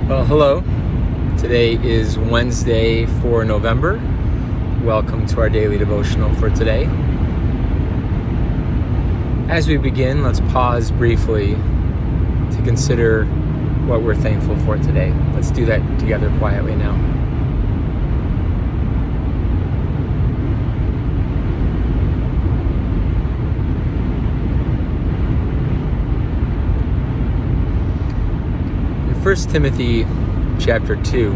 Well, hello. Today is Wednesday for November. Welcome to our daily devotional for today. As we begin, let's pause briefly to consider what we're thankful for today. Let's do that together quietly now. In 1 Timothy chapter 2,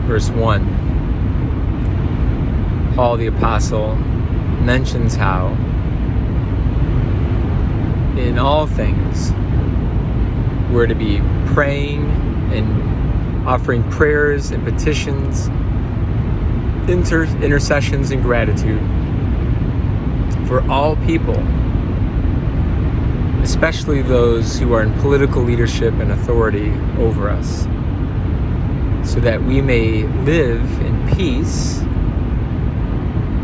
verse 1, Paul the Apostle mentions how in all things we're to be praying and offering prayers and petitions, intercessions and gratitude for all people, especially those who are in political leadership and authority over us, so that we may live in peace,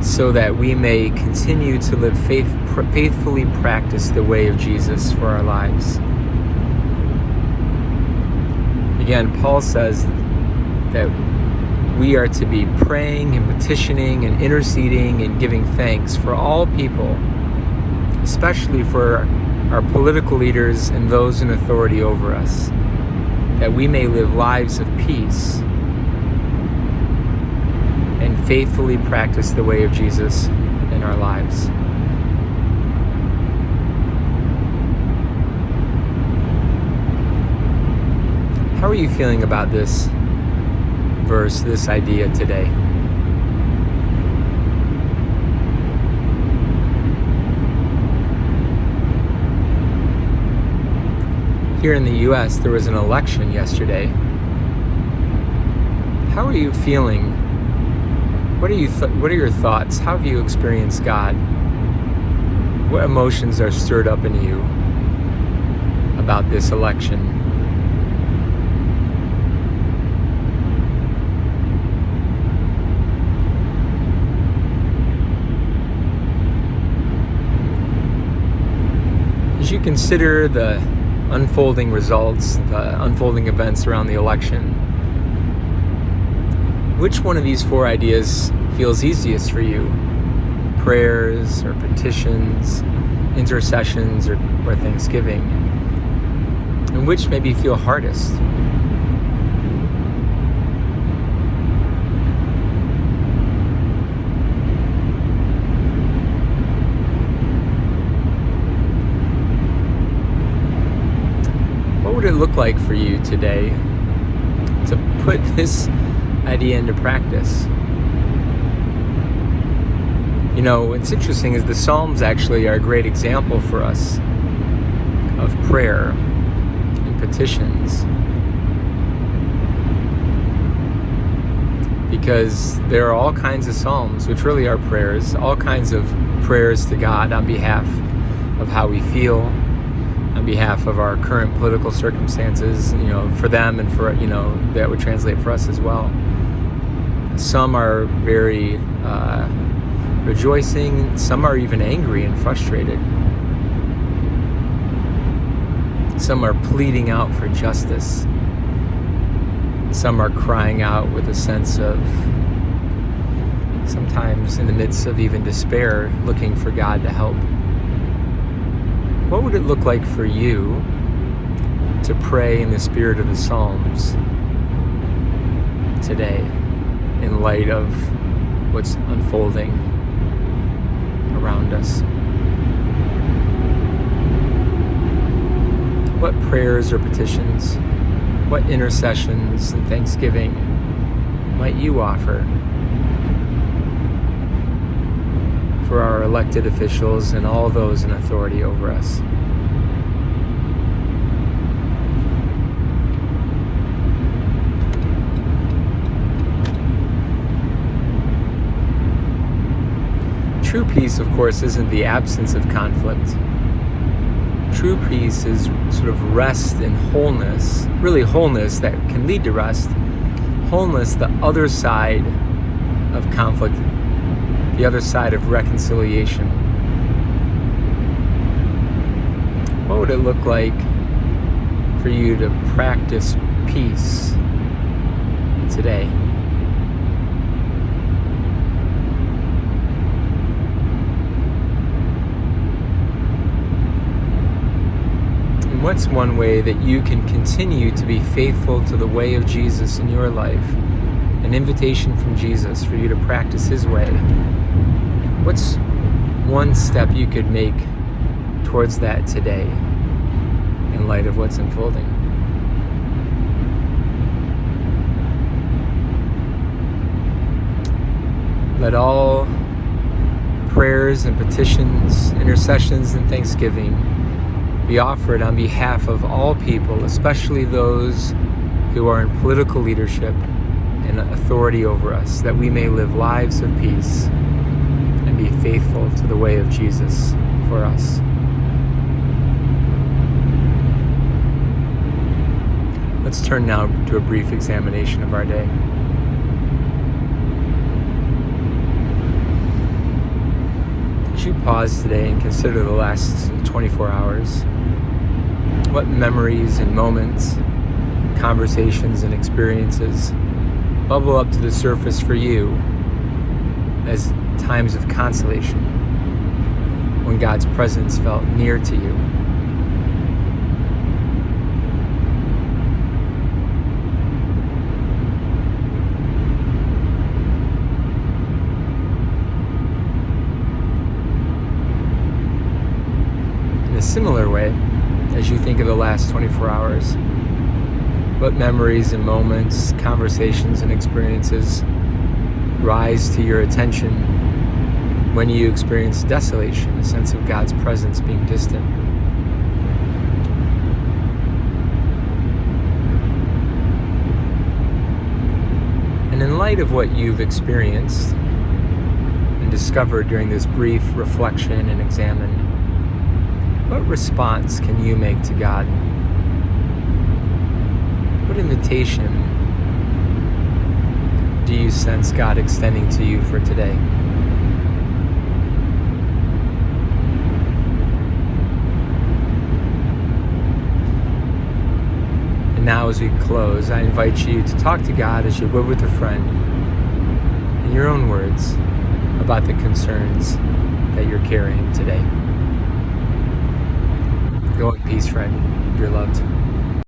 so that we may continue to live faithfully practice the way of Jesus for our lives. Again, Paul says that we are to be praying and petitioning and interceding and giving thanks for all people, especially for our political leaders and those in authority over us, that we may live lives of peace and faithfully practice the way of Jesus in our lives. How are you feeling about this verse, this idea today? Here in the U.S., there was an election yesterday. How are you feeling? What are your thoughts? How have you experienced God? What emotions are stirred up in you about this election? As you consider the unfolding results, the unfolding events around the election, which one of these four ideas feels easiest for you? Prayers or petitions, intercessions or thanksgiving? And which maybe feel hardest? What would it look like for you today to put this idea into practice? You know, what's interesting is the Psalms actually are a great example for us of prayer and petitions, because there are all kinds of Psalms, which really are prayers, all kinds of prayers to God on behalf of how we feel, on behalf of our current political circumstances, for them and for, that would translate for us as well. Some are very rejoicing, some are even angry and frustrated. Some are pleading out for justice. Some are crying out with a sense of, sometimes in the midst of even despair, looking for God to help. What would it look like for you to pray in the spirit of the Psalms today in light of what's unfolding around us? What prayers or petitions, what intercessions and thanksgiving might you offer for our elected officials and all those in authority over us? True peace, of course, isn't the absence of conflict. True peace is sort of rest and wholeness, really wholeness that can lead to rest, wholeness the other side of conflict, the other side of reconciliation. What would it look like for you to practice peace today? And what's one way that you can continue to be faithful to the way of Jesus in your life? An invitation from Jesus for you to practice His way. What's one step you could make towards that today in light of what's unfolding? Let all prayers and petitions, intercessions and thanksgiving be offered on behalf of all people, especially those who are in political leadership and authority over us, that we may live lives of peace and be faithful to the way of Jesus for us. Let's turn now to a brief examination of our day. As you pause today and consider the last 24 hours, what memories and moments, conversations and experiences bubble up to the surface for you as times of consolation, when God's presence felt near to you? In a similar way, as you think of the last 24 hours, what memories and moments, conversations and experiences rise to your attention when you experience desolation, a sense of God's presence being distant? And in light of what you've experienced and discovered during this brief reflection and examine, what response can you make to God? What invitation do you sense God extending to you for today? And now, as we close, I invite you to talk to God as you would with a friend, in your own words, about the concerns that you're carrying today. Go in peace, friend. You're loved.